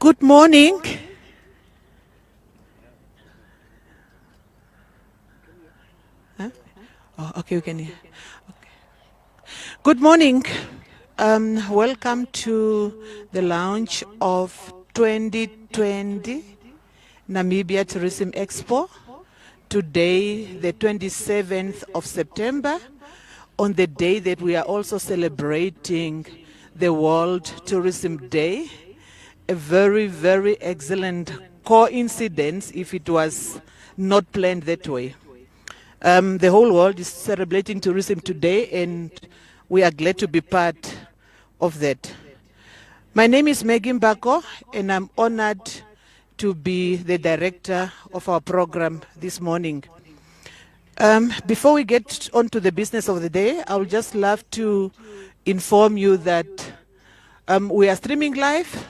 Good morning. Huh? Oh, okay, we can hear. Okay. Good morning. Welcome to the launch of 2020 Namibia Tourism Expo. Today, the 27th of September, on the day that we are also celebrating the World Tourism Day. A very, very excellent coincidence if it was not planned that way. The whole world is celebrating tourism today, and we are glad to be part of that. My name is Maggie Mbako, and I'm honored to be the director of our program this morning. Before we get on to the business of the day, I would just love to inform you that we are streaming live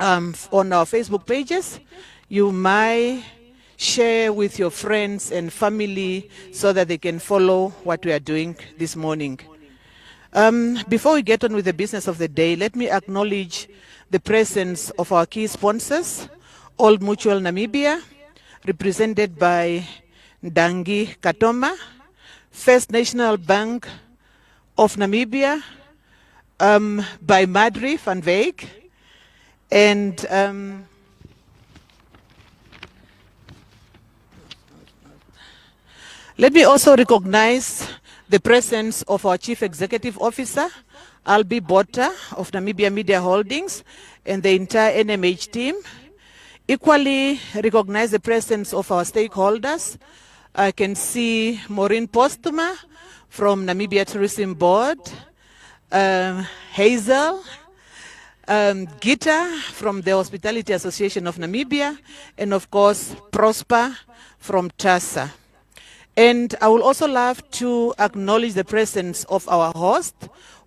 on our Facebook pages. You might share with your friends and family so that they can follow what we are doing this morning. Before we get on with the business of the day, let me acknowledge the presence of our key sponsors, Old Mutual Namibia, represented by Ndangi Katoma, First National Bank of Namibia, by Madri van Wyk, and let me also recognize the presence of our Chief Executive Officer, Albi Botha of Namibia Media Holdings, and the entire NMH team. Equally recognize the presence of our stakeholders. I can see Maureen Postuma from Namibia Tourism Board, Hazel, Gita from the Hospitality Association of Namibia, and of course Prosper from TASA. And I would also love to acknowledge the presence of our host,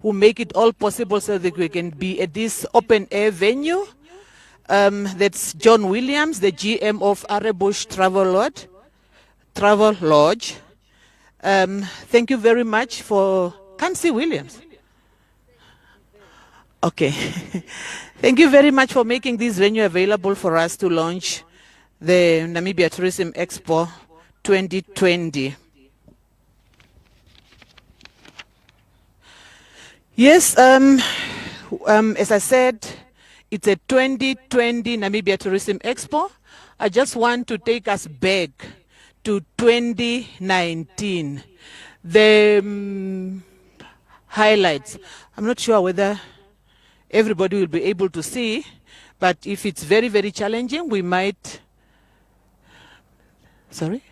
who make it all possible so that we can be at this open air venue. That's John Williams, the GM of Arebush Travel Lodge. Thank you very much for, can't see Williams. Okay. Thank you very much for making this venue available for us to launch the Namibia Tourism Expo 2020. Yes, as I said, it's a 2020 Namibia Tourism Expo. I just want to take us back to 2019. The highlights. I'm not sure whether everybody will be able to see, but if it's very, very challenging, we might. Sorry?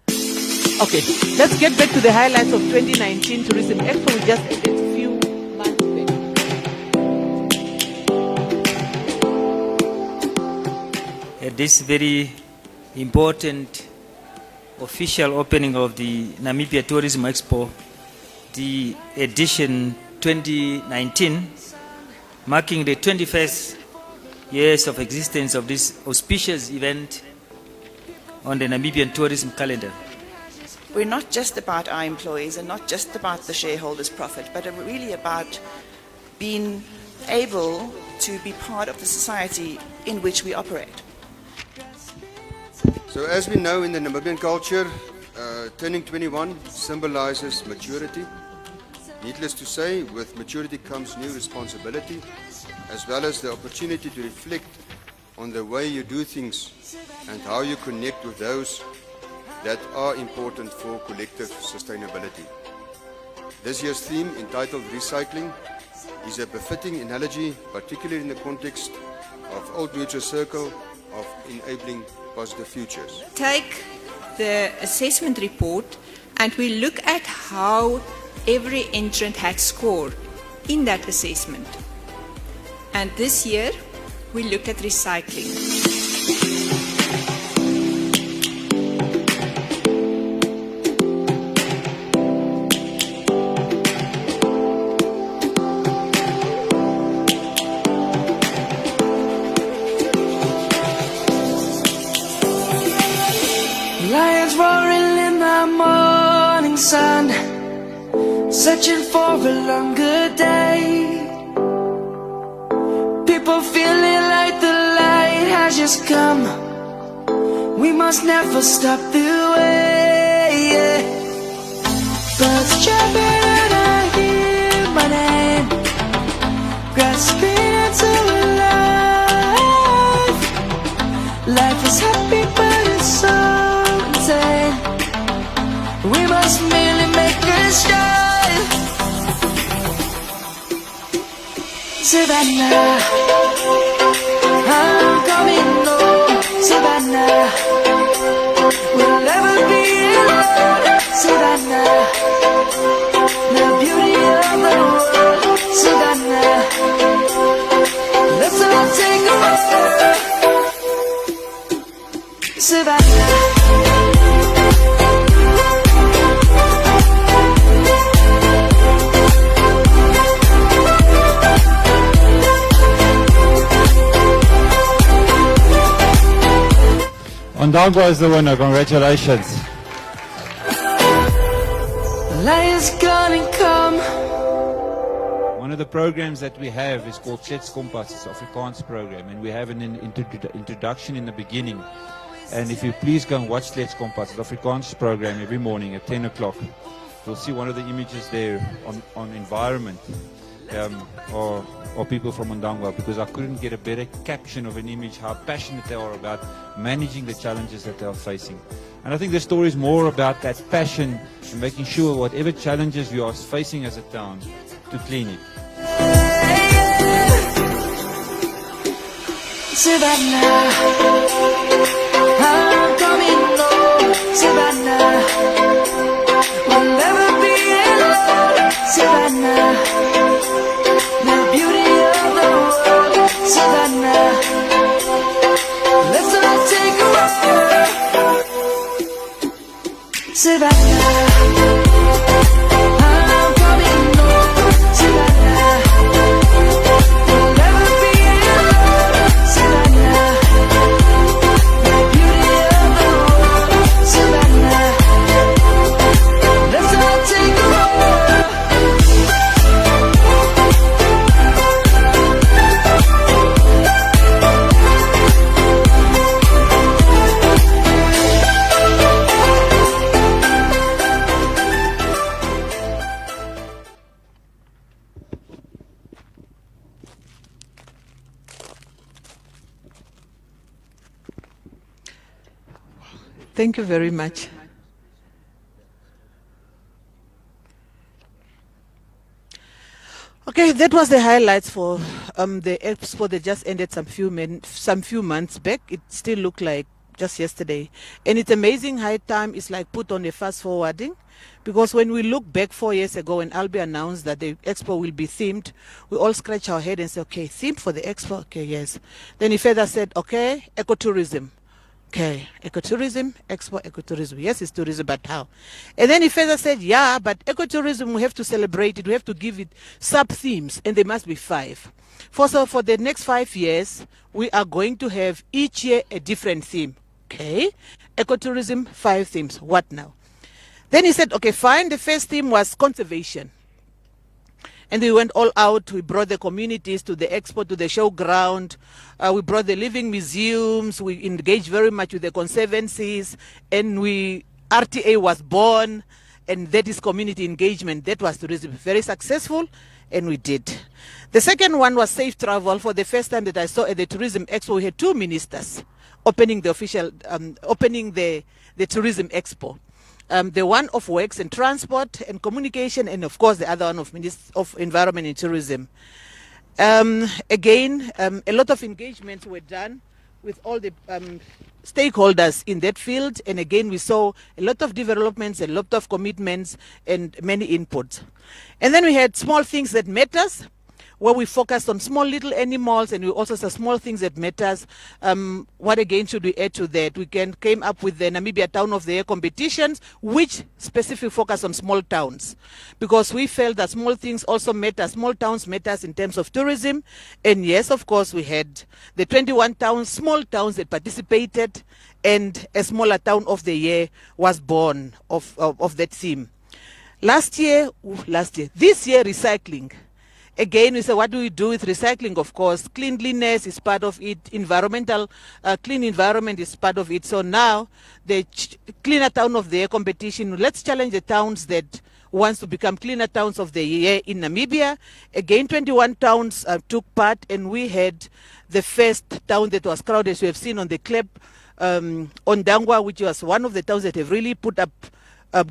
Okay, let's get back to the highlights of 2019 Tourism Expo. We just ended a few months back. At this very important official opening of the Namibia Tourism Expo, the edition 2019, marking the 21st years of existence of this auspicious event on the Namibian tourism calendar. We're not just about our employees and not just about the shareholders' profit, but really about being able to be part of the society in which we operate. So as we know in the Namibian culture, turning 21 symbolizes maturity. Needless to say, with maturity comes new responsibility, as well as the opportunity to reflect on the way you do things and how you connect with those that are important for collective sustainability. This year's theme, entitled Recycling, is a befitting analogy, particularly in the context of Old Mutual Circle of enabling positive futures. Take the assessment report and we look at how every entrant had scored in that assessment. And this year, we look at recycling. Lions roaring in the morning sun, searching for a longer day. People feeling has come, we must never stop the way, yeah. Birds chirping and I hear my name, grasping into life. Life is happy but it's so insane. We must merely make a start. Savannah, I'm coming home. Savannah, we'll never be alone. Savannah, the beauty of the world. Savannah, let's all take a walk. Savannah. Ondangwa is the winner, congratulations. Lion's gonna come. One of the programs that we have is called Kletskompas, it's Afrikaans program, and we have an introduction in the beginning. And if you please go and watch Kletskompas, the Afrikaans program every morning at 10 o'clock, you'll see one of the images there on environment or people from Ondangwa, because I couldn't get a better caption of an image how passionate they are about managing the challenges that they are facing. And I think the story is more about that passion and making sure whatever challenges you are facing as a town, to clean it. Savannah, I'm coming home. Savannah, we'll never be alone. Savannah, the beauty of the world. Savannah, let's all take a walk. Savannah, I'm coming home. Savannah, we'll never be alone. Savannah, the beauty of the world. Savannah, let's all take a walk. Thank you very much. Okay, that was the highlights for the Expo that just ended some few months back. It still looked like just yesterday. And it's amazing how time is like put on a fast forwarding, because when we look back 4 years ago when Albie announced that the Expo will be themed, we all scratch our head and say, okay, theme for the Expo? Okay, yes. Then he further said, okay, ecotourism. Okay, ecotourism, Expo, ecotourism. Yes, it's tourism, but how? And then he further said, yeah, but ecotourism, we have to celebrate it. We have to give it sub-themes, and there must be 5. So for the next 5 years, we are going to have each year a different theme. Okay, ecotourism, 5 themes. What now? Then he said, okay, fine. The first theme was conservation. And we went all out. We brought the communities to the Expo, to the showground. We brought the living museums. We engaged very much with the conservancies. And RTA was born. And that is community engagement. That was tourism. Very successful. And we did. The second one was safe travel. For the first time that I saw at the Tourism Expo, we had 2 ministers opening the Tourism Expo. The one of Works and Transport and Communication, and of course the other one of Environment and Tourism. Again, a lot of engagements were done with all the stakeholders in that field, and again we saw a lot of developments, a lot of commitments, and many inputs. And then we had small things that matters, where we focused on small little animals, and we also saw small things that matters. What again should we add to that? We came up with the Namibia Town of the Year competitions, which specifically focus on small towns, because we felt that small things also matter. Small towns matters in terms of tourism. And yes, of course, we had the 21 small towns that participated, and a smaller town of the year was born of that theme. This year, recycling. Again, we say, what do we do with recycling? Of course, cleanliness is part of it. Environmental, clean environment is part of it. So now, the cleaner town of the year competition, let's challenge the towns that wants to become cleaner towns of the year in Namibia. Again, 21 towns took part, and we had the first town that was crowded, as we have seen on the clip, Ondangwa, which was one of the towns that have really put up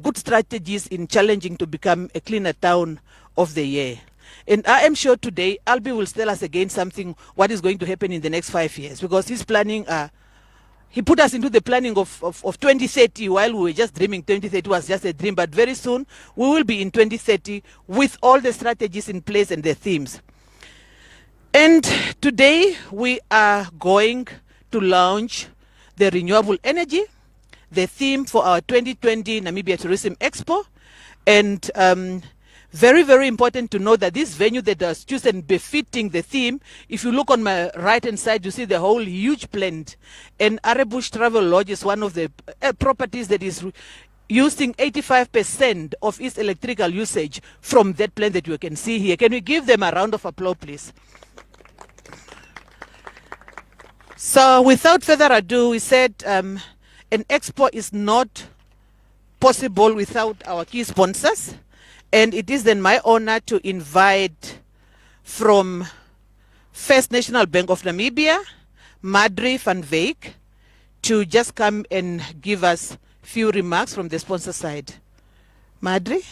good strategies in challenging to become a cleaner town of the year. And I am sure today, Albi will tell us again something, what is going to happen in the next 5 years, because he's planning, he put us into the planning of 2030, while we were just dreaming 2030 was just a dream, but very soon we will be in 2030 with all the strategies in place and the themes. And today we are going to launch the renewable energy, the theme for our 2020 Namibia Tourism Expo. And very, very important to know that this venue that is chosen befitting the theme, if you look on my right-hand side, you see the whole huge plant. And Arebush Travel Lodge is one of the properties that is using 85% of its electrical usage from that plant that you can see here. Can we give them a round of applause, please? So without further ado, we said an expo is not possible without our key sponsors. And it is then my honor to invite from First National Bank of Namibia, Madri van Wyk, to just come and give us a few remarks from the sponsor side. Madri?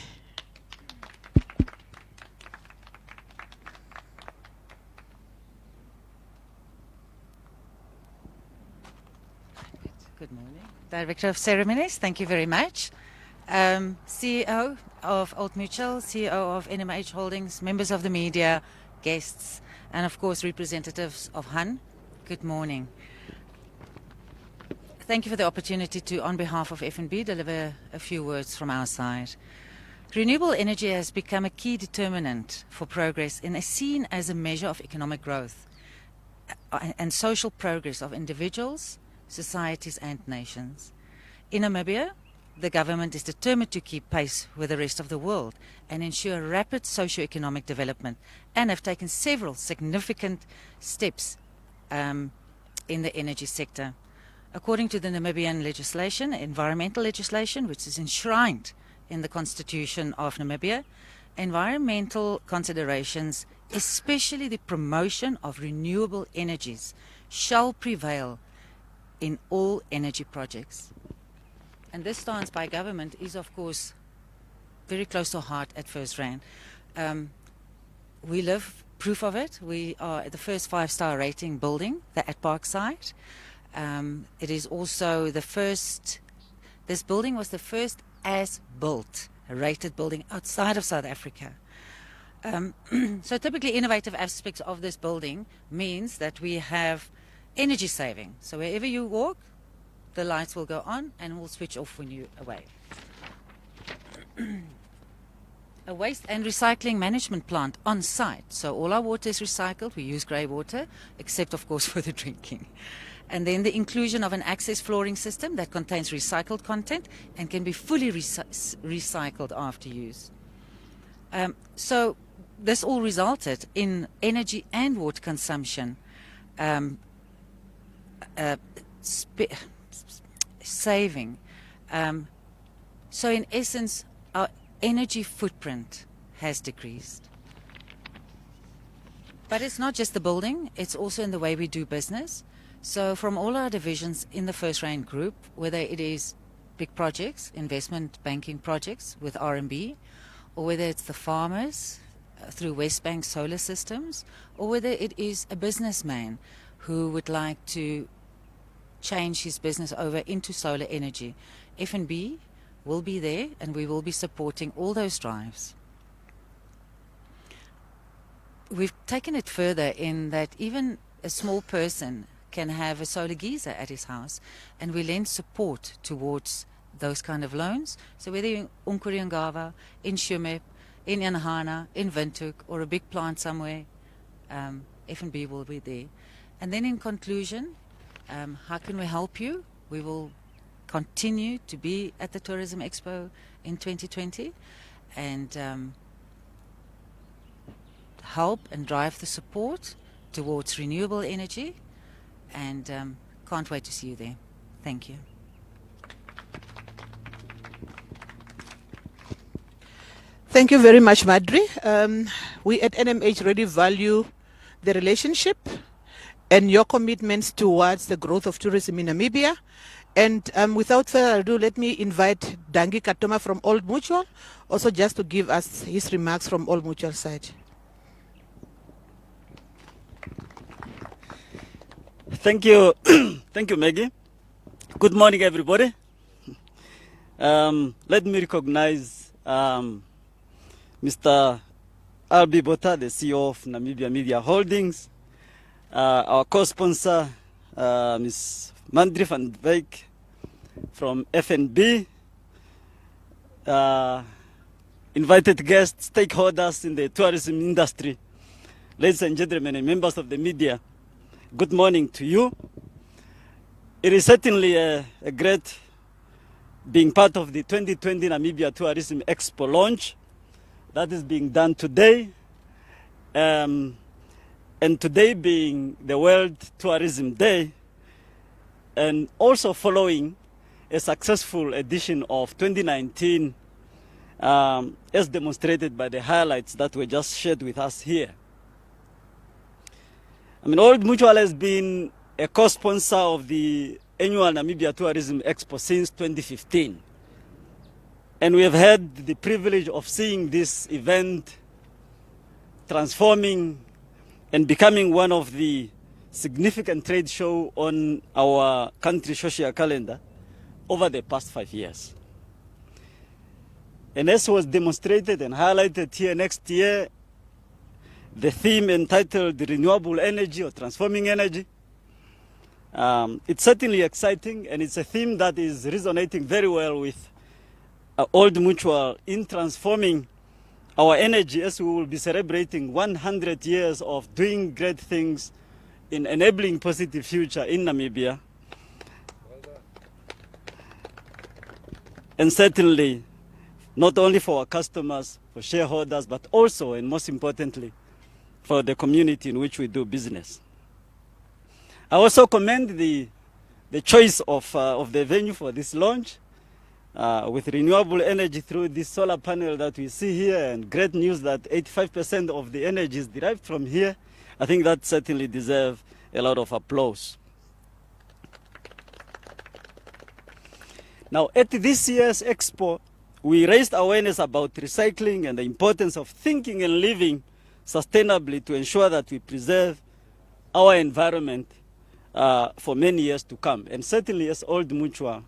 Good morning. Director of Ceremonies, thank you very much. CEO of Old Mutual, CEO of NMH Holdings, members of the media, guests, and of course representatives of HAN, good morning. Thank you for the opportunity to, on behalf of FNB, deliver a few words from our side. Renewable energy has become a key determinant for progress and is seen as a measure of economic growth and social progress of individuals, societies and nations. In Namibia, the government is determined to keep pace with the rest of the world and ensure rapid socio-economic development, and have taken several significant steps in the energy sector. According to the Namibian legislation, environmental legislation, which is enshrined in the Constitution of Namibia, environmental considerations, especially the promotion of renewable energies, shall prevail in all energy projects. And this stance by government is, of course, very close to heart at First Rand. We live proof of it. We are at the first 5-star rating building, the at Parkside. It is also the first, this building was the first as-built rated building outside of South Africa. So typically innovative aspects of this building means that we have energy saving. So wherever you walk, the lights will go on and will switch off when you're away. A waste and recycling management plant on site. So all our water is recycled. We use grey water, except of course for the drinking. And then the inclusion of an access flooring system that contains recycled content and can be fully recycled after use. So this all resulted in energy and water consumption saving. So in essence, our energy footprint has decreased. But it's not just the building, it's also in the way we do business. So from all our divisions in the First Rand Group, whether it is big projects, investment banking projects with RMB, or whether it's the farmers through West Bank Solar Systems, or whether it is a businessman who would like to change his business over into solar energy, FNB will be there and we will be supporting all those drives. We've taken it further in that even a small person can have a solar geyser at his house, and we lend support towards those kind of loans. So whether you're in Umkuriangava, in Shumep, in Yanahana, in Windhoek, or a big plant somewhere, FNB will be there. And then in conclusion, how can we help you? We will continue to be at the Tourism Expo in 2020, and help and drive the support towards renewable energy, and can't wait to see you there. Thank you. Thank you very much, Madri. We at NMH really value the relationship and your commitments towards the growth of tourism in Namibia. And without further ado, let me invite Dangi Katoma from Old Mutual, also just to give us his remarks from Old Mutual side. Thank you. Thank you, Maggie. Good morning, everybody. Let me recognize Mr. Albi Bota, the CEO of Namibia Media Holdings, our co-sponsor, Ms. Mandri van Wyk from FNB, invited guests, stakeholders in the tourism industry, ladies and gentlemen, and members of the media. Good morning to you. It is certainly a great being part of the 2020 Namibia Tourism Expo launch that is being done today, and today being the World Tourism Day, and also following a successful edition of 2019, as demonstrated by the highlights that were just shared with us here. I mean, Old Mutual has been a co-sponsor of the annual Namibia Tourism Expo since 2015. And we have had the privilege of seeing this event transforming and becoming one of the significant trade shows on our country's social calendar over the past 5 years. And as was demonstrated and highlighted here next year, the theme entitled Renewable Energy or Transforming Energy. It's certainly exciting, and it's a theme that is resonating very well with Old Mutual in transforming our energy, as we will be celebrating 100 years of doing great things in enabling positive future in Namibia. And certainly, not only for our customers, for shareholders, but also, and most importantly, for the community in which we do business. I also commend the choice of the venue for this launch with renewable energy through this solar panel that we see here, and great news that 85% of the energy is derived from here. I think that certainly deserves a lot of applause. Now, at this year's Expo, we raised awareness about recycling and the importance of thinking and living sustainably to ensure that we preserve our environment for many years to come. And certainly as Old Mutual,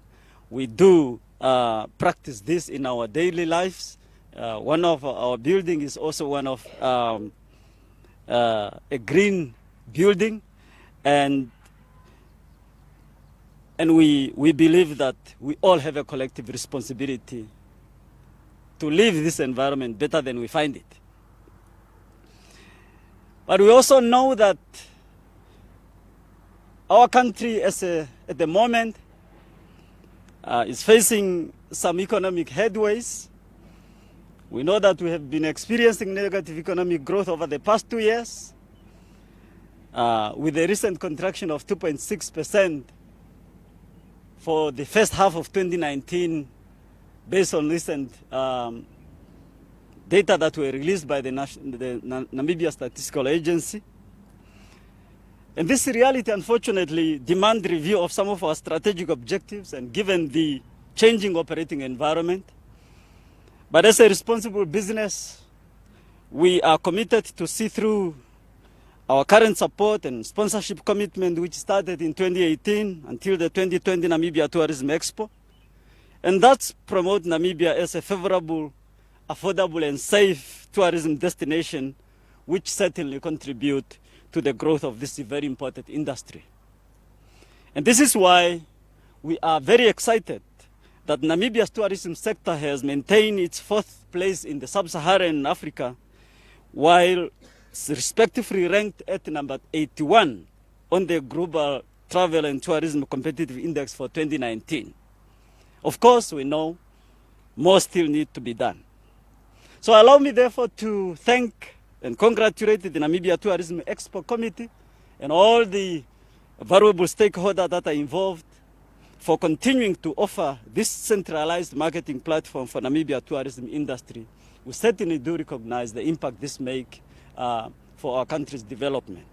we do practice this in our daily lives. One of our building is also one of a green building, and we believe that we all have a collective responsibility to leave this environment better than we find it. But we also know that our country at the moment is facing some economic headways. We know that we have been experiencing negative economic growth over the past 2 years, with a recent contraction of 2.6% for the first half of 2019, based on recent data that were released by the Namibia Statistical Agency. And this reality, unfortunately, demands review of some of our strategic objectives, and given the changing operating environment. But as a responsible business, we are committed to see through our current support and sponsorship commitment, which started in 2018 until the 2020 Namibia Tourism Expo. And that's promote Namibia as a favorable, affordable and safe tourism destination, which certainly contribute to the growth of this very important industry. And this is why we are very excited that Namibia's tourism sector has maintained its 4th place in the sub-Saharan Africa, while respectively ranked at number 81 on the Global Travel and Tourism Competitive Index for 2019. Of course, we know more still need to be done. So allow me therefore to thank and congratulate the Namibia Tourism Expo Committee and all the valuable stakeholders that are involved for continuing to offer this centralized marketing platform for Namibia tourism industry. We certainly do recognize the impact this makes for our country's development.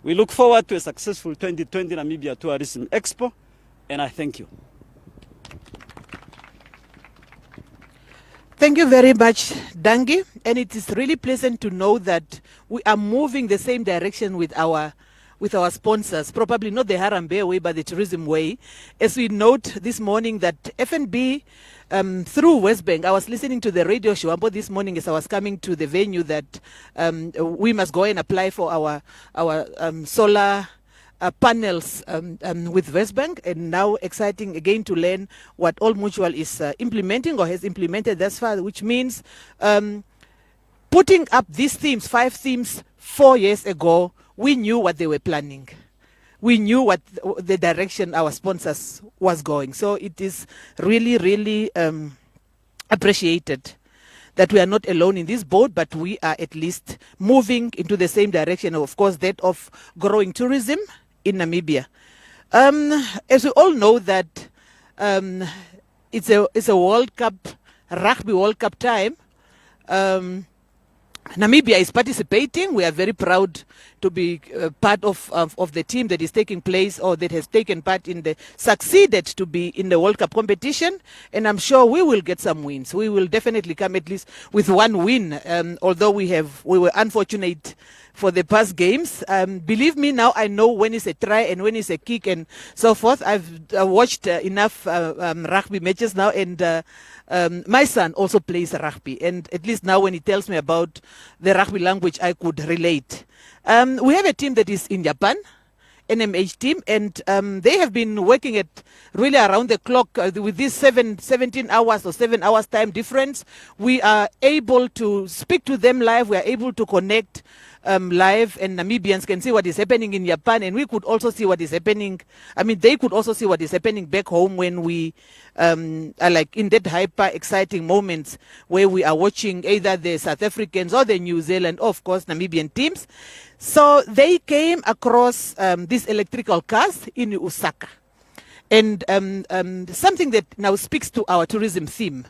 We look forward to a successful 2020 Namibia Tourism Expo, and I thank you. Thank you very much, Dangi. And it is really pleasant to know that we are moving the same direction with our sponsors, probably not the Harambee way, but the tourism way. As we note this morning that FNB, through Westbank, I was listening to the radio show about this morning as I was coming to the venue that we must go and apply for our solar panels with Westbank, and now exciting again to learn what Old Mutual is implementing or has implemented thus far, which means putting up these themes, 5 themes 4 years ago. We knew what they were planning. We knew what the direction our sponsors was going. So it is really, really appreciated that we are not alone in this boat, but we are at least moving into the same direction, of course, that of growing tourism in Namibia. As we all know that it's a World Cup, Rugby World Cup time. Namibia is participating. We are very proud to be part of the team that is taking place or that has taken part in succeeded to be in the World Cup competition. And I'm sure we will get some wins. We will definitely come at least with 1 win, although we were unfortunate for the past games. Believe me, now I know when is a try and when is a kick and so forth. I've watched enough rugby matches now, and my son also plays rugby, and at least now when he tells me about the rugby language, I could relate. We have a team that is in Japan, NMH team, and they have been working at really around the clock with this 17 hours or 7 hours time difference. We are able to speak to them live. We are able to connect live, and Namibians can see what is happening in Japan, and we could also see what is happening. I mean, they could also see what is happening back home when we are like in that hyper exciting moments where we are watching either the South Africans or the New Zealand, or of course Namibian teams. So they came across these electrical cars in Osaka, and something that now speaks to our tourism theme.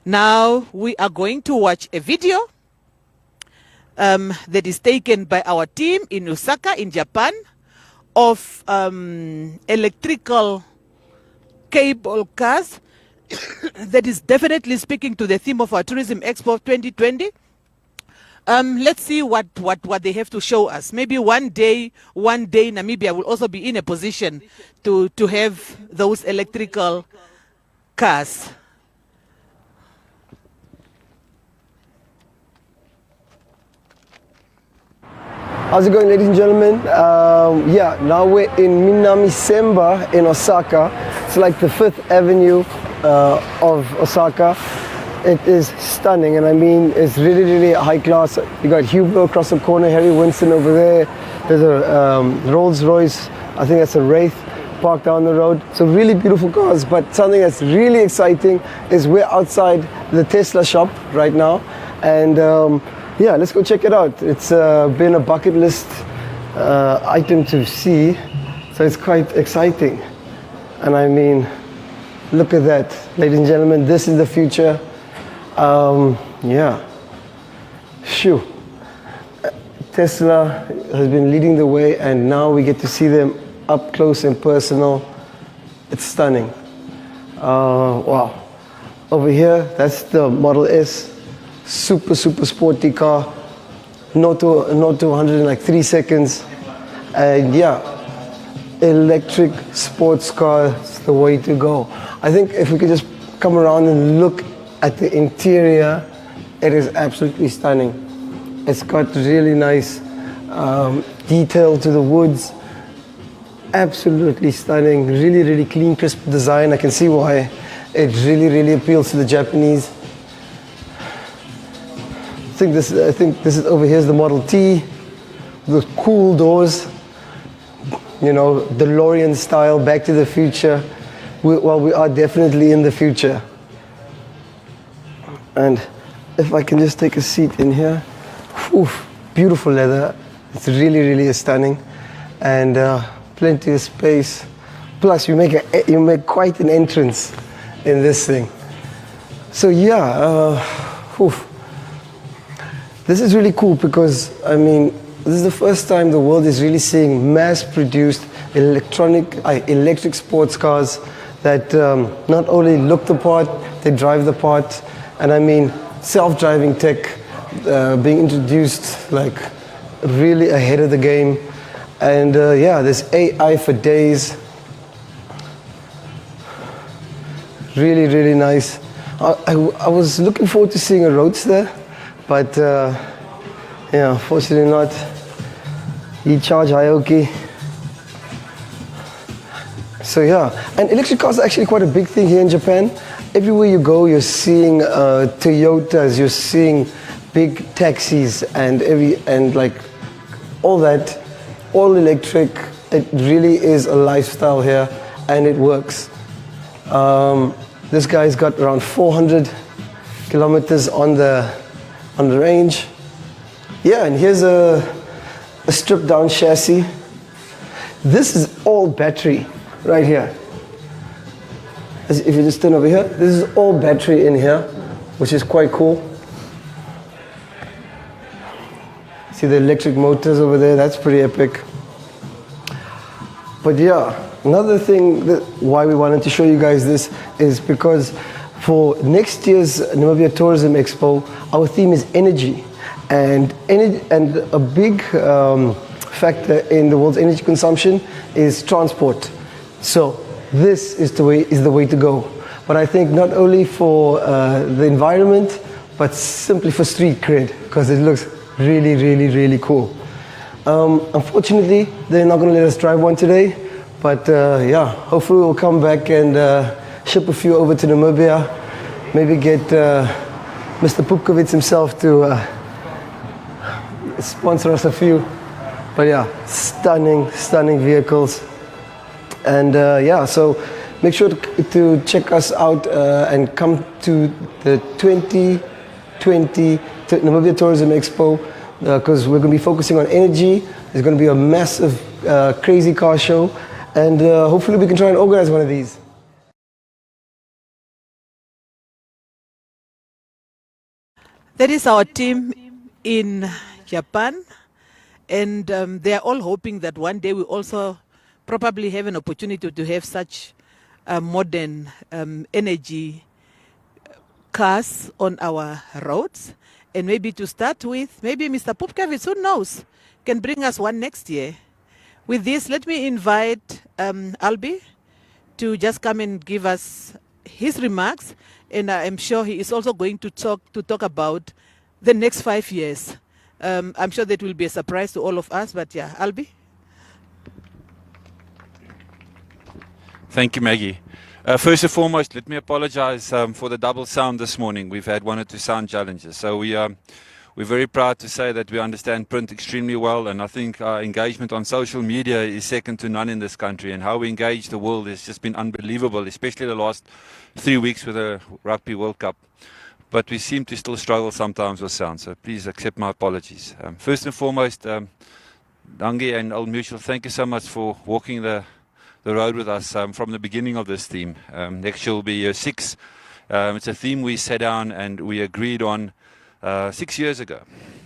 Now we are going to watch a video that is taken by our team in Osaka, in Japan, of electrical cable cars that is definitely speaking to the theme of our Tourism Expo 2020. Let's see what they have to show us. Maybe one day Namibia will also be in a position to have those electrical cars. How's it going, ladies and gentlemen? Now we're in Minami-Semba in Osaka. It's like the 5th Avenue of Osaka. It is stunning, and I mean, it's really, really high class. You got Hugo across the corner, Harry Winston over there. There's a Rolls Royce, I think that's a Wraith, parked down the road. So really beautiful cars, but something that's really exciting is we're outside the Tesla shop right now, and yeah, let's go check it out. It's been a bucket list item to see, so it's quite exciting. And I mean, look at that, ladies and gentlemen, this is the future. Yeah, shoo. Tesla has been leading the way, and now we get to see them up close and personal. It's stunning. Wow. Over here, that's the Model S. Super sporty car, 0 to 100 in like 3 seconds, and yeah, electric sports car is the way to go. I think if we could just come around and look at the interior, it is absolutely stunning. It's got really nice detail to the woods, absolutely stunning, really clean, crisp design. I can see why it really appeals to the Japanese. I think this is over here is the Model T, the cool doors, you know, DeLorean style, Back to the Future. We are definitely in the future. And if I can just take a seat in here, oof, beautiful leather. It's really, really stunning, and plenty of space. Plus, you make quite an entrance in this thing. So yeah, this is really cool because I mean, this is the first time the world is really seeing mass-produced electric sports cars that not only look the part, they drive the part, and I mean, self-driving tech being introduced like really ahead of the game, and yeah, there's AI for days. Really, really nice. I was looking forward to seeing a roadster, but yeah, unfortunately not. E-charge Hioki. So yeah, and electric cars are actually quite a big thing here in Japan. Everywhere you go, you're seeing Toyotas, you're seeing big taxis, and like all that, all electric. It really is a lifestyle here, and it works. This guy's got around 400 kilometers on the range. Yeah, and here's a stripped down chassis. This is all battery right here. If you just turn over here, this is all battery in here, which is quite cool. See the electric motors over there, that's pretty epic. But yeah, another thing why we wanted to show you guys this is because for next year's Namibia Tourism Expo, our theme is energy. And a big factor in the world's energy consumption is transport. So this is the way to go. But I think not only for the environment, but simply for street cred, because it looks really, really, really cool. Unfortunately, they're not going to let us drive one today, but yeah, hopefully we'll come back and ship a few over to Namibia, maybe get Mr. Pupkovitz himself to sponsor us a few. But yeah, stunning, stunning vehicles. And yeah, so make sure to check us out and come to the 2020 Namibia Tourism Expo, because we're going to be focusing on energy. There's going to be a massive, crazy car show, and hopefully we can try and organize one of these. That is our team in Japan, and they are all hoping that one day we also probably have an opportunity to have such modern energy cars on our roads. And maybe to start with, maybe Mr. Pupkovitz, who knows, can bring us one next year. With this, let me invite Albi to just come and give us his remarks, and I'm sure he is also going to talk about the next 5 years. I'm sure that will be a surprise to all of us, but yeah, Albi. Thank you, Maggie. First and foremost, let me apologize for the double sound this morning. We've had one or two sound challenges. So we're very proud to say that we understand print extremely well, and I think our engagement on social media is second to none in this country, and how we engage the world has just been unbelievable, especially the last 3 weeks with the Rugby World Cup. But we seem to still struggle sometimes with sound, so please accept my apologies. First and foremost, Dangi and Old Mutual, thank you so much for walking the road with us from the beginning of this theme. Next year will be year 6. It's a theme we sat down and we agreed on 6 years ago.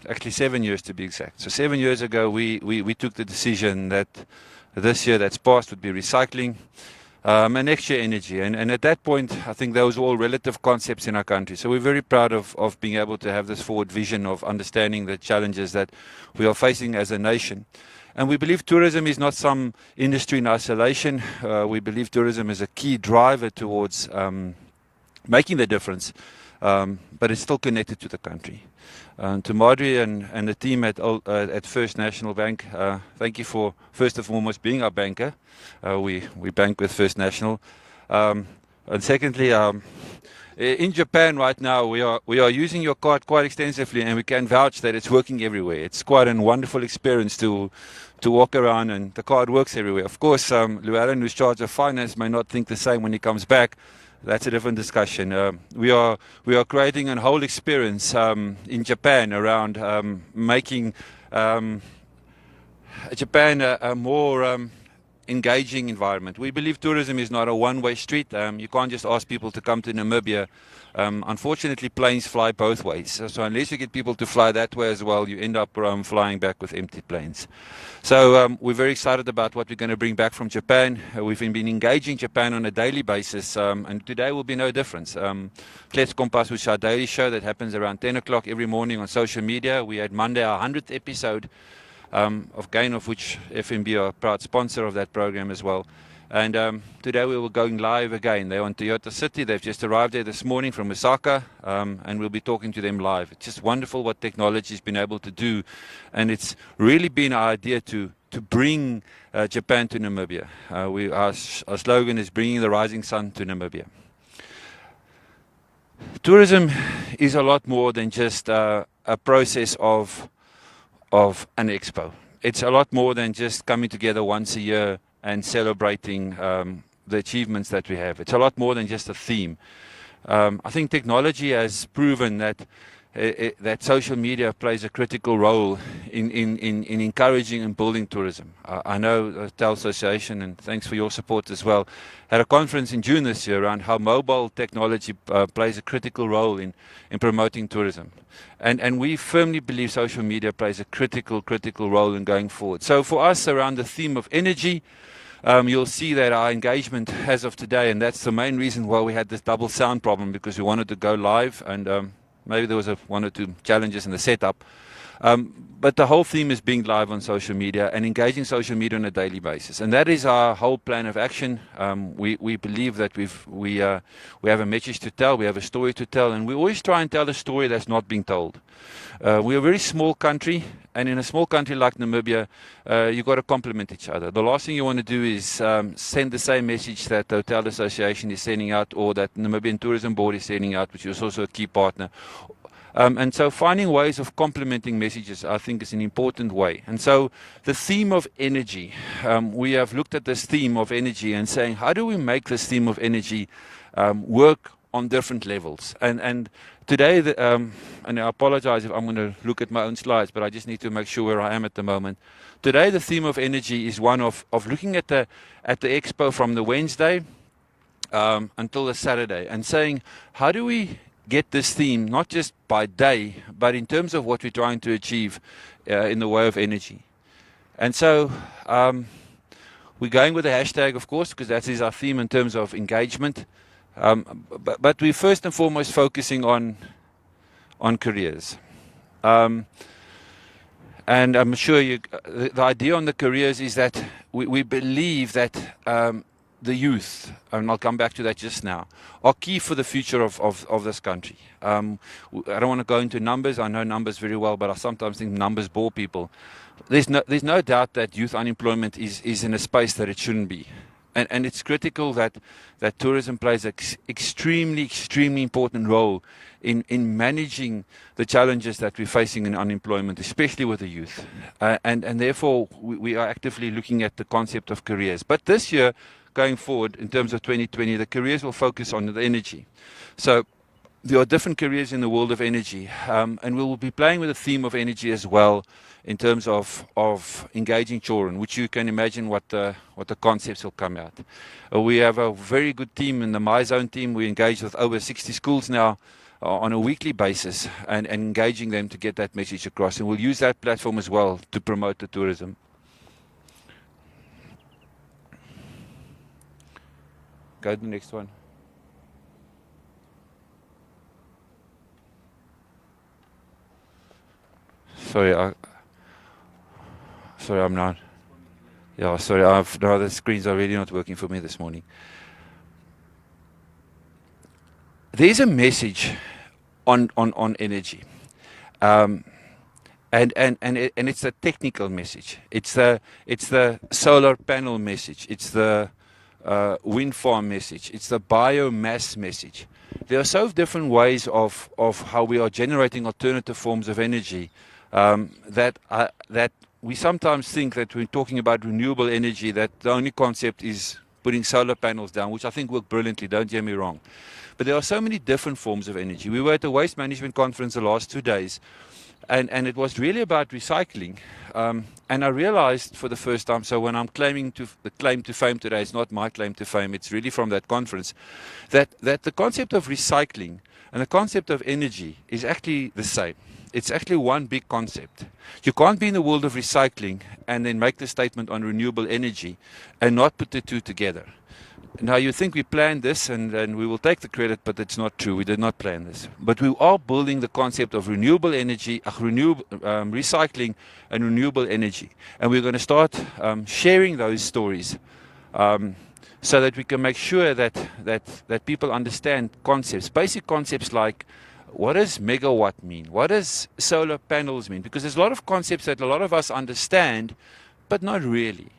Actually 7 years to be exact. So 7 years ago we took the decision that this year that's passed would be recycling, and next year energy. And at that point, I think those were all relative concepts in our country. So we're very proud of being able to have this forward vision of understanding the challenges that we are facing as a nation. And we believe tourism is not some industry in isolation. We believe tourism is a key driver towards making the difference, but it's still connected to the country. To Madri and the team at First National Bank, thank you for, first and foremost, being our banker. We bank with First National. And secondly, in Japan right now, we are using your card quite extensively, and we can vouch that it's working everywhere. It's quite a wonderful experience to walk around, and the card works everywhere. Of course, Llewellyn, who's charged of finance, may not think the same when he comes back. That's a different discussion. We are creating a whole experience in Japan around making Japan a more engaging environment. We believe tourism is not a one-way street. You can't just ask people to come to Namibia. Unfortunately, planes fly both ways. So unless you get people to fly that way as well, you end up flying back with empty planes. So we're very excited about what we're going to bring back from Japan. We've been engaging Japan on a daily basis, and today will be no difference. Let's Compass, which is our daily show that happens around 10 o'clock every morning on social media. We had Monday our 100th episode, of Gain, of which FNB are a proud sponsor of that program as well. And today we were going live again. They're on Toyota City. They've just arrived there this morning from Osaka, and we'll be talking to them live. It's just wonderful what technology has been able to do, and it's really been our idea to bring Japan to Namibia. Our slogan is bringing the rising sun to Namibia. Tourism is a lot more than just a process of an expo. It's a lot more than just coming together once a year and celebrating the achievements that we have. It's a lot more than just a theme. I think technology has proven that that social media plays a critical role in encouraging and building tourism. I know the TEL Association, and thanks for your support as well, had a conference in June this year around how mobile technology plays a critical role in promoting tourism. And we firmly believe social media plays a critical role in going forward. So for us, around the theme of energy, you'll see that our engagement as of today, and that's the main reason why we had this double sound problem, because we wanted to go live, and maybe there was one or two challenges in the setup. But the whole theme is being live on social media and engaging social media on a daily basis. And that is our whole plan of action. We believe that we have a message to tell, we have a story to tell, and we always try and tell a story that's not being told. We're a very small country, and in a small country like Namibia, you've got to complement each other. The last thing you want to do is send the same message that the Hotel Association is sending out, or that Namibian Tourism Board is sending out, which is also a key partner. And so finding ways of complementing messages, I think, is an important way. And so the theme of energy, we have looked at this theme of energy and saying, how do we make this theme of energy work on different levels? And today, and I apologize if I'm going to look at my own slides, but I just need to make sure where I am at the moment. Today, the theme of energy is one of looking at the expo from the Wednesday until the Saturday, and saying, how do we get this theme, not just by day, but in terms of what we're trying to achieve in the way of energy. And so we're going with the hashtag, of course, because that is our theme in terms of engagement. But we're first and foremost focusing on careers. And I'm sure the idea on the careers is that we believe that the youth, and I'll come back to that just now, are key for the future of this country. I don't want to go into numbers. I know numbers very well, but I sometimes think numbers bore people. There's no doubt that youth unemployment is in a space that it shouldn't be. And it's critical that tourism plays an extremely important role in managing the challenges that we're facing in unemployment, especially with the youth. And therefore, we are actively looking at the concept of careers. But this year, going forward, in terms of 2020, the careers will focus on the energy. So there are different careers in the world of energy, and we will be playing with the theme of energy as well in terms of engaging children, which you can imagine what the concepts will come out. We have a very good team in the MyZone team. We engage with over 60 schools now on a weekly basis and engaging them to get that message across. And we'll use that platform as well to promote the tourism. Go to the next one. Sorry, I'm not. Yeah, sorry, no, the screens are really not working for me this morning. There's a message on energy, and it's a technical message. It's the solar panel message. It's the wind farm message. It's the biomass message. There are so different ways of how we are generating alternative forms of energy that we sometimes think that we're talking about renewable energy, that the only concept is putting solar panels down, which I think work brilliantly, don't get me wrong. But there are so many different forms of energy. We were at the Waste Management Conference the last 2 days, And it was really about recycling. And I realized for the first time, so when I'm claiming to the claim to fame today, it's not my claim to fame, it's really from that conference, that the concept of recycling and the concept of energy is actually the same. It's actually one big concept. You can't be in the world of recycling and then make the statement on renewable energy and not put the two together. Now you think we planned this and we will take the credit, but it's not true. We did not plan this. But we are building the concept of renewable energy, recycling and renewable energy. And we're going to start sharing those stories so that we can make sure that people understand concepts, basic concepts like what does megawatt mean? What does solar panels mean? Because there's a lot of concepts that a lot of us understand, but not really.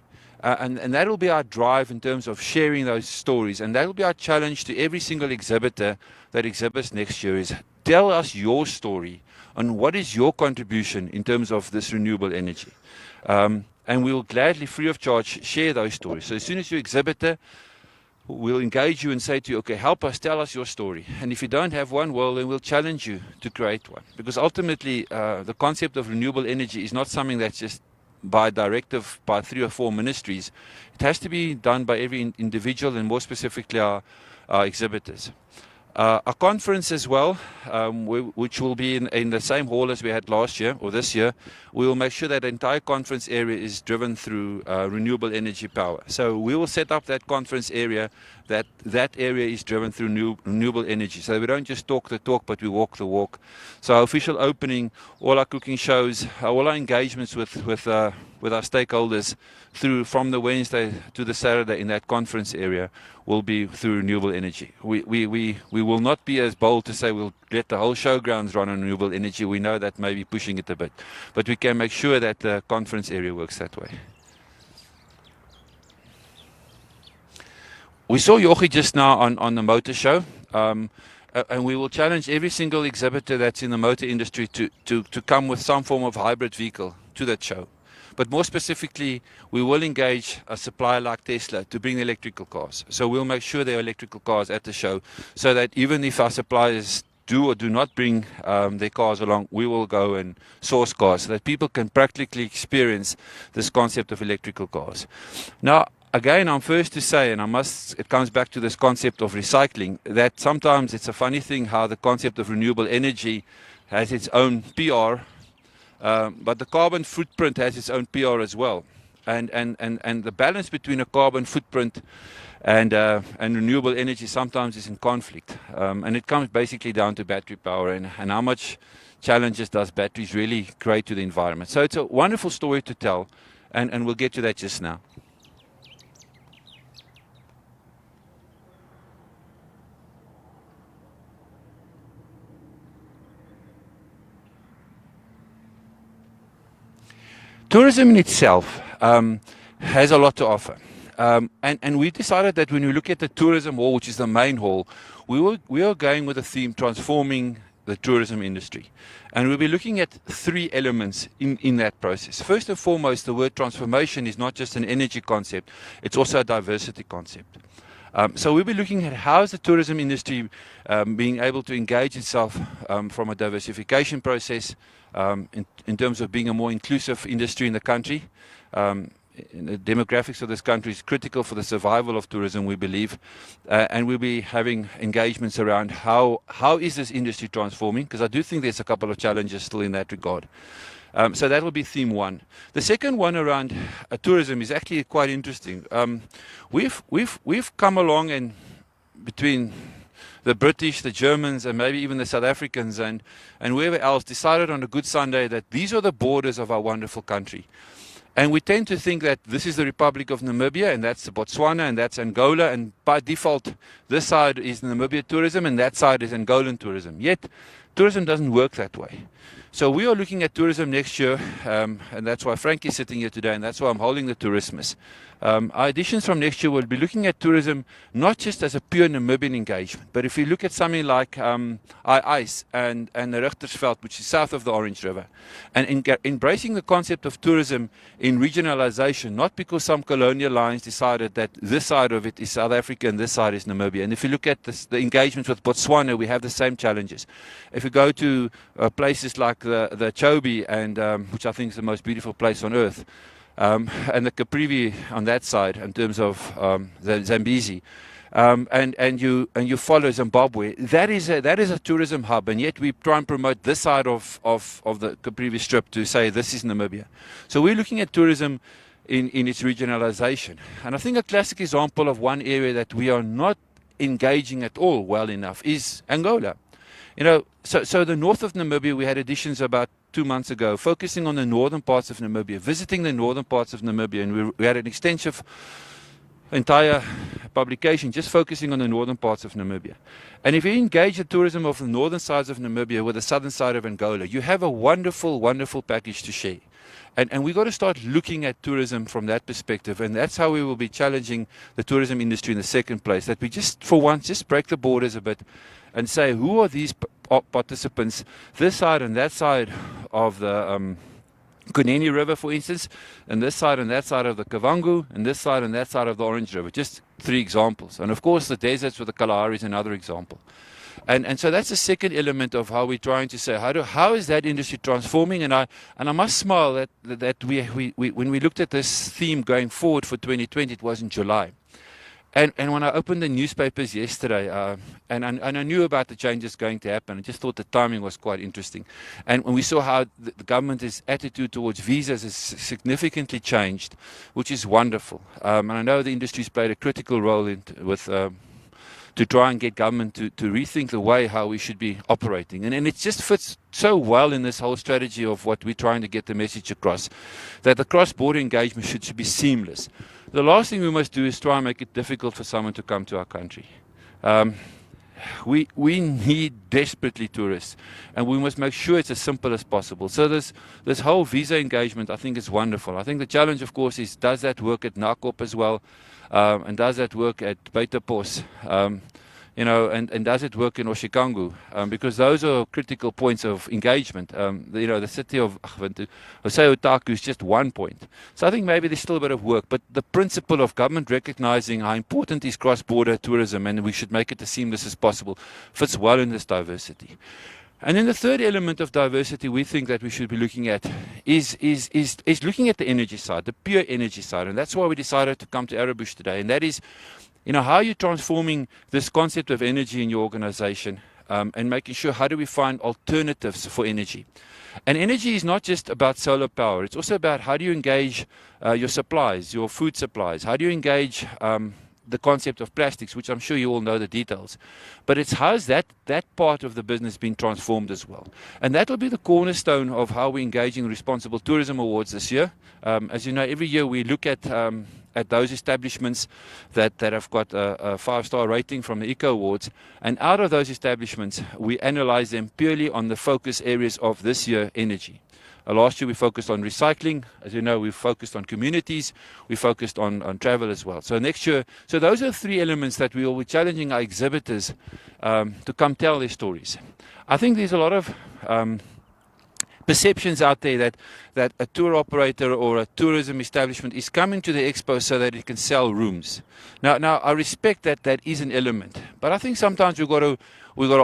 And that will be our drive in terms of sharing those stories. And that will be our challenge to every single exhibitor that exhibits next year is tell us your story on what is your contribution in terms of this renewable energy. And we will gladly, free of charge, share those stories. So as soon as you exhibitor, we'll engage you and say to you, okay, help us, tell us your story. And if you don't have one, well, then we'll challenge you to create one. Because ultimately, the concept of renewable energy is not something that's just by directive by 3 or 4 ministries. It has to be done by every individual and more specifically our exhibitors. A conference as well, which will be in the same hall as we had last year or this year. We will make sure that the entire conference area is driven through renewable energy power. So we will set up that conference area, that area is driven through renewable energy. So we don't just talk the talk, but we walk the walk. So our official opening, all our cooking shows, all our engagements with our stakeholders from the Wednesday to the Saturday in that conference area will be through renewable energy. We will not be as bold to say we'll let the whole showgrounds run on renewable energy. We know that may be pushing it a bit, but we can make sure that the conference area works that way. We saw Jochi just now on the motor show, and we will challenge every single exhibitor that's in the motor industry to come with some form of hybrid vehicle to that show. But more specifically, we will engage a supplier like Tesla to bring electrical cars. So we'll make sure there are electrical cars at the show so that even if our suppliers do or do not bring their cars along, we will go and source cars so that people can practically experience this concept of electrical cars. Now, again, I'm first to say, and it comes back to this concept of recycling, that sometimes it's a funny thing how the concept of renewable energy has its own PR, but the carbon footprint has its own PR as well. And the balance between a carbon footprint and renewable energy sometimes is in conflict. And it comes basically down to battery power and how much challenges does batteries really create to the environment. So it's a wonderful story to tell, and we'll get to that just now. Tourism in itself has a lot to offer. And we decided that when we look at the tourism hall, which is the main hall, we are going with a theme transforming the tourism industry. And we'll be looking at 3 elements in that process. First and foremost, the word transformation is not just an energy concept, it's also a diversity concept. So we'll be looking at how is the tourism industry being able to engage itself from a diversification process in terms of being a more inclusive industry in the country. The demographics of this country is critical for the survival of tourism, we believe. And we'll be having engagements around how is this industry transforming, because I do think there's a couple of challenges still in that regard. So that will be theme 1. The second one around tourism is actually quite interesting. We've come along and between the British, the Germans, and maybe even the South Africans and whoever else decided on a good Sunday that these are the borders of our wonderful country. And we tend to think that this is the Republic of Namibia, and that's Botswana, and that's Angola, and by default, this side is Namibia tourism, and that side is Angolan tourism. Yet, tourism doesn't work that way. So we are looking at tourism next year, and that's why Frank is sitting here today, and that's why I'm holding the Tourismus. Our editions from next year will be looking at tourism not just as a pure Namibian engagement, but if you look at something like ICE and the Richtersveld, which is south of the Orange River, and embracing the concept of tourism in regionalization, not because some colonial lines decided that this side of it is South Africa and this side is Namibia. And if you look at the engagements with Botswana, we have the same challenges. If you go to places like the Chobe, and which I think is the most beautiful place on earth, and the Caprivi on that side in terms of the Zambezi. And you follow Zimbabwe. That is a tourism hub, and yet we try and promote this side of the Caprivi Strip to say this is Namibia. So we're looking at tourism in its regionalization. And I think a classic example of one area that we are not engaging at all well enough is Angola. So the north of Namibia, we had editions about 2 months ago, focusing on the northern parts of Namibia, visiting the northern parts of Namibia, and we had an extensive entire publication just focusing on the northern parts of Namibia. And if you engage the tourism of the northern sides of Namibia with the southern side of Angola, you have a wonderful, wonderful package to share. And we've got to start looking at tourism from that perspective, and that's how we will be challenging the tourism industry in the second place, that we just, for once, just break the borders a bit and say, who are these participants, this side and that side of the Kuneni River, for instance, and this side and that side of the Kavango, and this side and that side of the Orange River. Just 3 examples. And of course, the deserts with the Kalahari is another example. And so that's the second element of how we're trying to say, how is that industry transforming? And I must smile that we when we looked at this theme going forward for 2020, it was in July. And when I opened the newspapers yesterday, and I knew about the changes going to happen, I just thought the timing was quite interesting. And when we saw how the government's attitude towards visas has significantly changed, which is wonderful. And I know the industry's played a critical role to try and get government to rethink the way how we should be operating. And it just fits so well in this whole strategy of what we're trying to get the message across, that the cross-border engagement should be seamless. The last thing we must do is try and make it difficult for someone to come to our country. We need desperately tourists, and we must make sure it's as simple as possible. So this whole visa engagement, I think, is wonderful. I think the challenge, of course, is does that work at NACOP as well, and does that work at Beitapos, and does it work in Oshikangu? Because those are critical points of engagement. The city of Otaku is just one point. So I think maybe there's still a bit of work, but the principle of government recognizing how important is cross-border tourism, and we should make it as seamless as possible, fits well in this diversity. And then the third element of diversity we think that we should be looking at is looking at the energy side, the pure energy side. And that's why we decided to come to Arabush today. And that is, how are you transforming this concept of energy in your organization, and making sure how do we find alternatives for energy. And energy is not just about solar power. It's also about how do you engage your supplies, your food supplies. How do you engage the concept of plastics, which I'm sure you all know the details. But it's how's that part of the business been transformed as well. And that will be the cornerstone of how we're engaging Responsible Tourism Awards this year. As you know, every year we look at those establishments that have got a 5-star rating from the Eco Awards. And out of those establishments, we analyze them purely on the focus areas of this year, energy. Last year we focused on recycling. As you know, we focused on communities. We focused on travel as well. So next year, so those are 3 elements that we will be challenging our exhibitors to come tell their stories. I think there's a lot of perceptions out there that a tour operator or a tourism establishment is coming to the expo so that it can sell rooms. Now I respect that is an element, but I think sometimes we've got to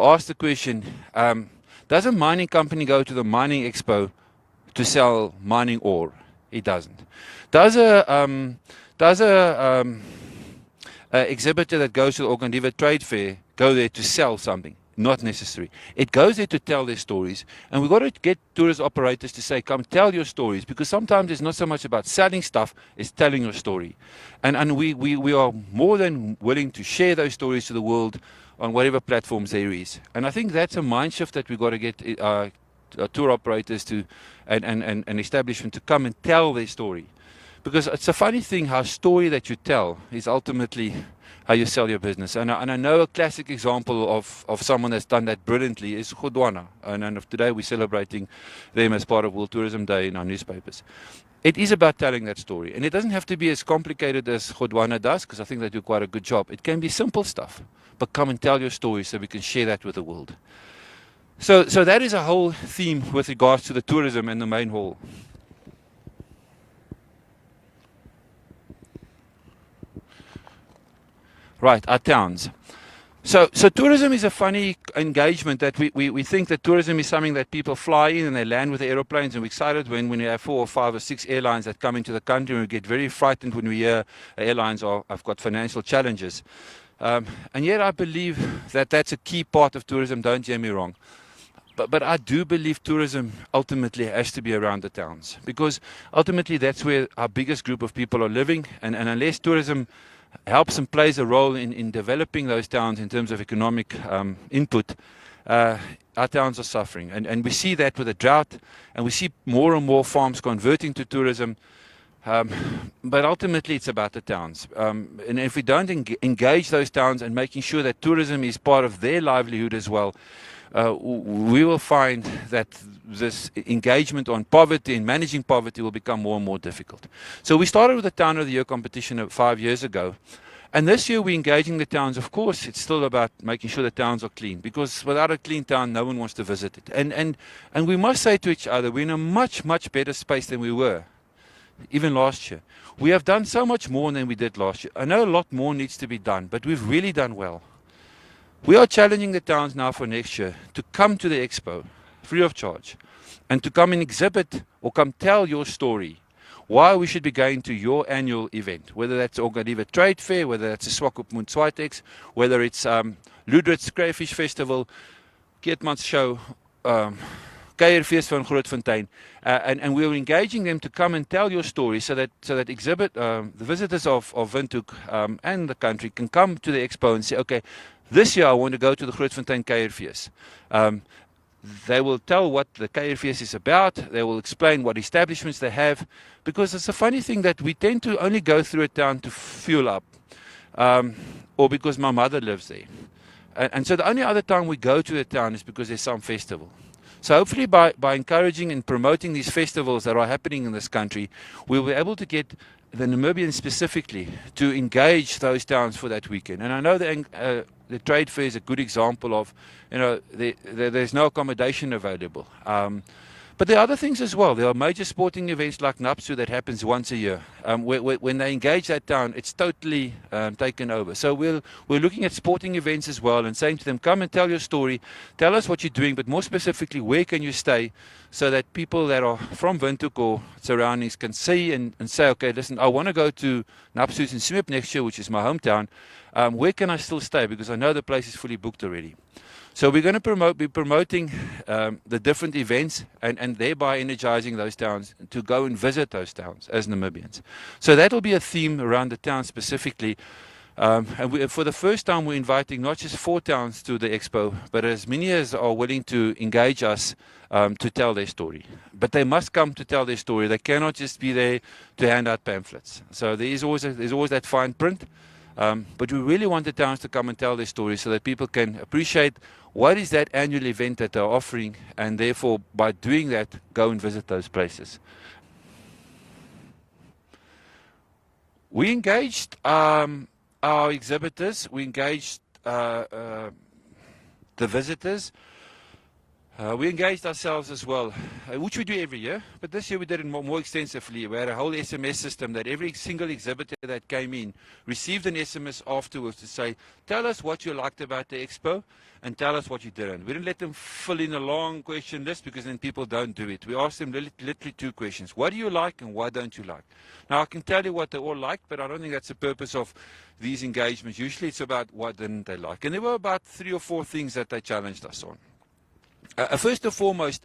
ask the question: does a mining company go to the mining expo to sell mining ore? It doesn't. Does a exhibitor that goes to the Ogandiva Trade Fair go there to sell something? Not necessary. It goes there to tell their stories, and we've got to get tourist operators to say, come tell your stories, because sometimes it's not so much about selling stuff, it's telling your story. And we are more than willing to share those stories to the world on whatever platforms there is. And I think that's a mind shift that we've got to get tour operators to and establishment to come and tell their story, because it's a funny thing how story that you tell is ultimately how you sell your business. And I know a classic example of someone that's done that brilliantly is Godwana, and today we're celebrating them as part of World Tourism Day in our newspapers. It is about telling that story, and it doesn't have to be as complicated as Godwana does, because I think they do quite a good job. It can be simple stuff, but come and tell your story so we can share that with the world. So that is a whole theme with regards to the tourism and the main hall. Right, our towns. So tourism is a funny engagement that we think that tourism is something that people fly in and they land with the aeroplanes, and we're excited when we have 4 or 5 or 6 airlines that come into the country, and we get very frightened when we hear airlines have got financial challenges. And yet I believe that that's a key part of tourism, don't get me wrong. But I do believe tourism ultimately has to be around the towns, because ultimately that's where our biggest group of people are living, and unless tourism helps and plays a role in developing those towns in terms of economic input, our towns are suffering. And we see that with the drought, and we see more and more farms converting to tourism. But ultimately, it's about the towns. And if we don't engage those towns and making sure that tourism is part of their livelihood as well, we will find that this engagement on poverty and managing poverty will become more and more difficult. So we started with the Town of the Year competition 5 years ago. And this year we're engaging the towns. Of course, it's still about making sure the towns are clean, because without a clean town, no one wants to visit it. And we must say to each other, we're in a much, much better space than we were, even last year. We have done so much more than we did last year. I know a lot more needs to be done, but we've really done well. We are challenging the towns now for next year to come to the Expo, free of charge, and to come and exhibit or come tell your story, why we should be going to your annual event, whether that's Ogadeva Trade Fair, whether that's the Swakopmund Switex, whether it's Ludwig's Crayfish Festival, Keetmans Show, Kuierfees van Grootfontein, and we're engaging them to come and tell your story, so that the visitors of Windhoek and the country can come to the Expo and say, okay, this year I want to go to the Grootfontein Kuierfees. They will tell what the Kuierfees is about. They will explain what establishments they have, because it's a funny thing that we tend to only go through a town to fuel up, or because my mother lives there. And so the only other time we go to a town is because there's some festival. So hopefully by encouraging and promoting these festivals that are happening in this country, we'll be able to get the Namibians specifically to engage those towns for that weekend. And I know the trade fair is a good example of, there's no accommodation available. But there are other things as well. There are major sporting events like NAPSU that happens once a year. When they engage that town, it's totally taken over. So we're looking at sporting events as well and saying to them, come and tell your story, tell us what you're doing, but more specifically, where can you stay, so that people that are from Windhoek or surroundings can see and say, okay, listen, I want to go to NAPSU's in Smip next year, which is my hometown. Where can I still stay? Because I know the place is fully booked already. So we're going to be promoting the different events and thereby energizing those towns to go and visit those towns as Namibians. So that will be a theme around the town specifically. And for the first time, we're inviting not just 4 towns to the Expo, but as many as are willing to engage us to tell their story. But they must come to tell their story. They cannot just be there to hand out pamphlets. So there's always that fine print. But we really want the towns to come and tell their story, so that people can appreciate what is that annual event that they're offering, and therefore by doing that, go and visit those places. We engaged our exhibitors, we engaged the visitors, we engaged ourselves as well, which we do every year, but this year we did it more extensively. We had a whole SMS system that every single exhibitor that came in received an SMS afterwards to say, tell us what you liked about the Expo and tell us what you didn't. We didn't let them fill in a long question list, because then people don't do it. We asked them literally 2 questions. What do you like and what don't you like? Now I can tell you what they all liked, but I don't think that's the purpose of these engagements. Usually it's about what didn't they like. And there were about 3 or 4 things that they challenged us on. First and foremost,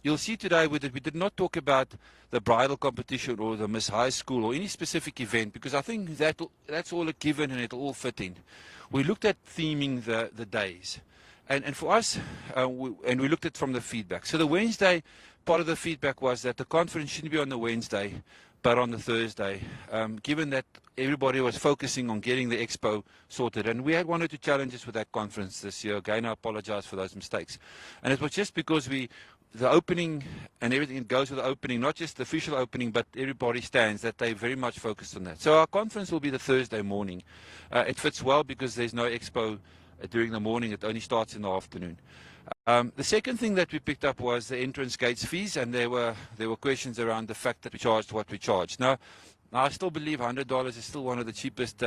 you'll see today we did not talk about the bridal competition or the Miss High School or any specific event, because I think that's all a given and it'll all fit in. We looked at theming the days. And for us, we looked at from the feedback. So the Wednesday, part of the feedback was that the conference shouldn't be on the Wednesday, but on the Thursday, given that everybody was focusing on getting the Expo sorted. And we had 1 or 2 challenges with that conference this year. Again, I apologize for those mistakes. And it was just because the opening and everything that goes with the opening, not just the official opening, but everybody stands, that they very much focused on that. So our conference will be the Thursday morning. It fits well because there's no Expo during the morning. It only starts in the afternoon. The second thing that we picked up was the entrance gates fees, and there were questions around the fact that we charged what we charged. Now I still believe $100 is still one of the cheapest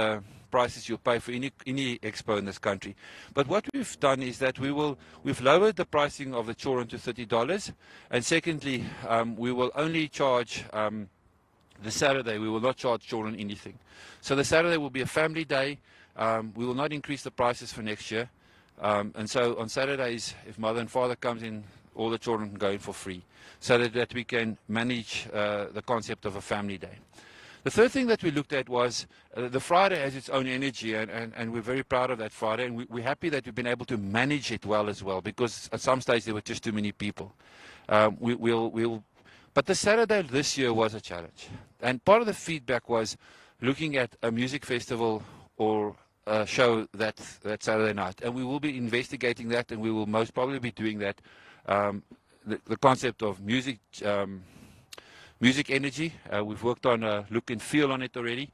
prices you'll pay for any expo in this country. But what we've done is that we've lowered the pricing of the children to $30, and secondly, we will only charge the Saturday. We will not charge children anything. So the Saturday will be a family day. We will not increase the prices for next year. And so on Saturdays, if mother and father comes in, all the children can go in for free, so that we can manage the concept of a family day. The third thing that we looked at was the Friday has its own energy, and we're very proud of that Friday, and we're happy that we've been able to manage it well as well, because at some stage there were just too many people. But the Saturday this year was a challenge, and part of the feedback was looking at a music festival or a show that Saturday night, and we will be investigating that, and we will most probably be doing that. The concept of music energy, we've worked on a look and feel on it already,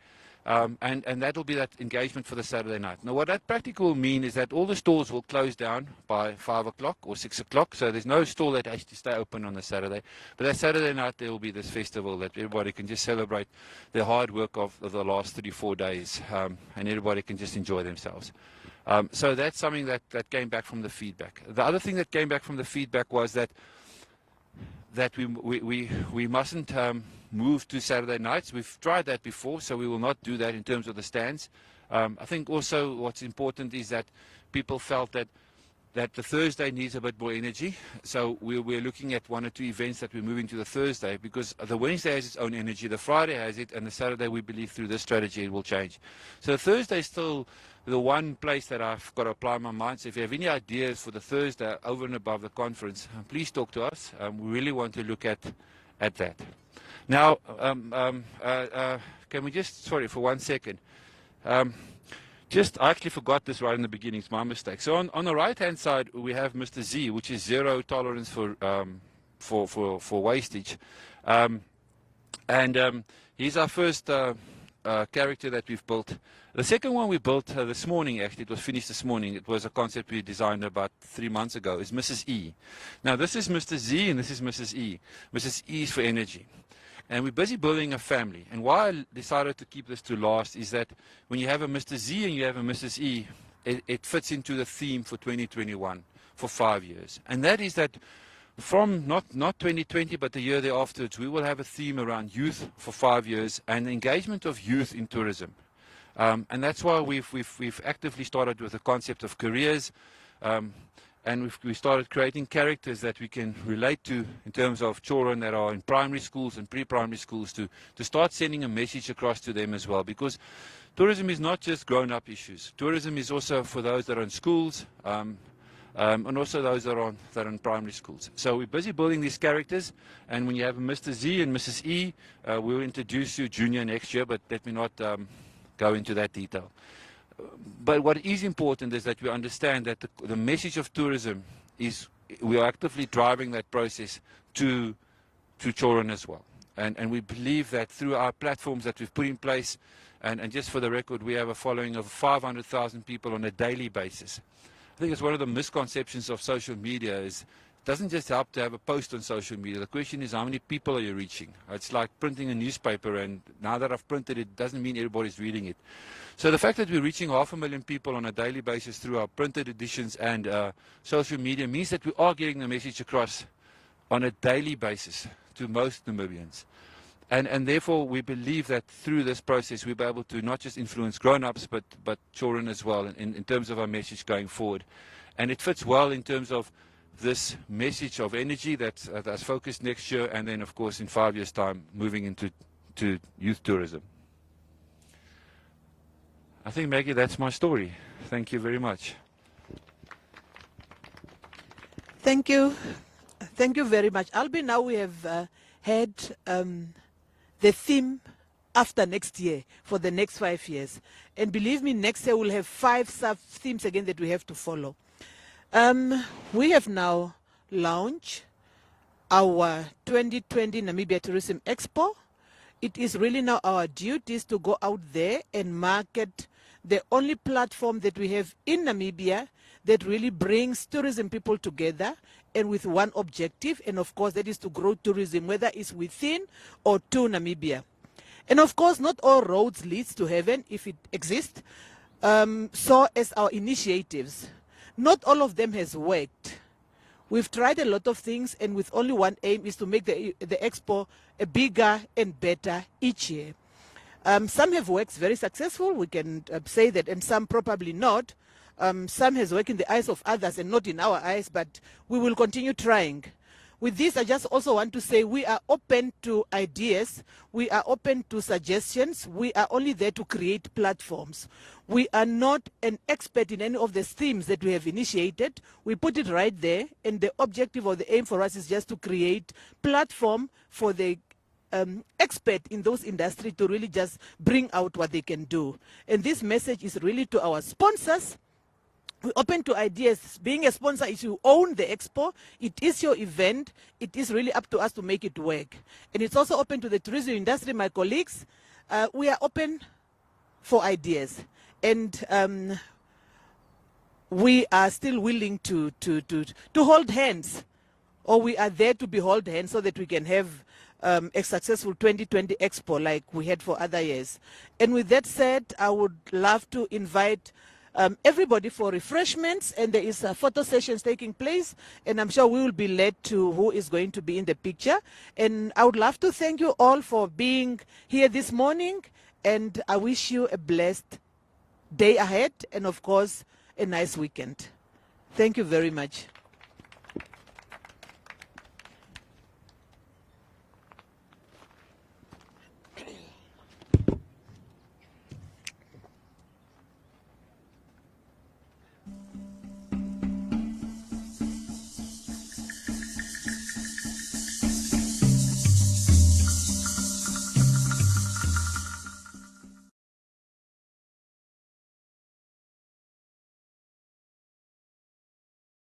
and that will be that engagement for the Saturday night. Now what that practically will mean is that all the stores will close down by 5 o'clock or 6 o'clock, so there's no store that has to stay open on the Saturday. But that Saturday night there will be this festival that everybody can just celebrate the hard work of the last 3-4 days, and everybody can just enjoy themselves. So that's something that came back from the feedback. The other thing that came back from the feedback was that we mustn't move to Saturday nights. We've tried that before, so we will not do that in terms of the stands. I think also what's important is that people felt that the Thursday needs a bit more energy. So we're looking at 1 or 2 events that we're moving to the Thursday, because the Wednesday has its own energy, the Friday has it, and the Saturday we believe through this strategy it will change. So the Thursday is still the one place that I've got to apply my mind. So if you have any ideas for the Thursday over and above the conference, please talk to us. We really want to look at that. Now, can we just, sorry for 1 second. I actually forgot this right in the beginning. It's my mistake. So on the right-hand side, we have Mr. Z, which is zero tolerance for wastage. He's our first character that we've built. The second one we built this morning, actually, it was finished this morning. It was a concept we designed about 3 months ago, is Mrs. E. Now, this is Mr. Z and this is Mrs. E. Mrs. E is for energy. And we're busy building a family. And why I decided to keep this to last is that when you have a Mr. Z and you have a Mrs. E, it fits into the theme for 2021 for 5 years. And that is that from not 2020, but the year thereafter, we will have a theme around youth for 5 years and the engagement of youth in tourism. And that's why we've actively started with the concept of careers, and we started creating characters that we can relate to in terms of children that are in primary schools and pre-primary schools, to start sending a message across to them as well, because tourism is not just grown-up issues. Tourism is also for those that are in schools, and also those that are in primary schools. So we're busy building these characters, and when you have Mr. Z and Mrs. E, we'll introduce you junior next year, but let me not go into that detail. But what is important is that we understand that the message of tourism is we are actively driving that process to children as well. And we believe that through our platforms that we've put in place, and just for the record, we have a following of 500,000 people on a daily basis. I think it's one of the misconceptions of social media is it doesn't just help to have a post on social media. The question is, how many people are you reaching? It's like printing a newspaper, and now that I've printed it, doesn't mean everybody's reading it. So the fact that we're reaching 500,000 people on a daily basis through our printed editions and social media means that we are getting the message across on a daily basis to most Namibians. And therefore, we believe that through this process, we'll be able to not just influence grown-ups, but children as well, in terms of our message going forward. And it fits well in terms of this message of energy that's focused next year, and then, of course, in 5 years' time, moving into youth tourism. I think, Maggie, that's my story. Thank you very much. Thank you. Thank you very much. Albie, now we have had the theme after next year for the next 5 years. And believe me, next year we'll have 5 sub-themes again that we have to follow. We have now launched our 2020 Namibia Tourism Expo. It is really now our duties to go out there and market the only platform that we have in Namibia that really brings tourism people together and with one objective, and of course that is to grow tourism, whether it's within or to Namibia. And of course, not all roads leads to heaven if it exists. So as our initiatives, not all of them has worked. We've tried a lot of things, and with only one aim is to make the Expo bigger and better each year. Some have worked very successful, we can say that, and some probably not. Some has worked in the eyes of others and not in our eyes, but we will continue trying. With this, I just also want to say we are open to ideas, we are open to suggestions, we are only there to create platforms. We are not an expert in any of the themes that we have initiated. We put it right there, and the objective or the aim for us is just to create platform for the expert in those industries to really just bring out what they can do. And this message is really to our sponsors. We're open to ideas. Being a sponsor is you own the Expo. It is your event. It is really up to us to make it work. And it's also open to the tourism industry, my colleagues. We are open for ideas. And we are still willing to hold hands, or we are there to hold hands so that we can have a successful 2020 Expo like we had for other years. And with that said, I would love to invite everybody for refreshments, and there is photo sessions taking place, and I'm sure we will be led to who is going to be in the picture. And I would love to thank you all for being here this morning, and I wish you a blessed day ahead, and of course a nice weekend. Thank you very much.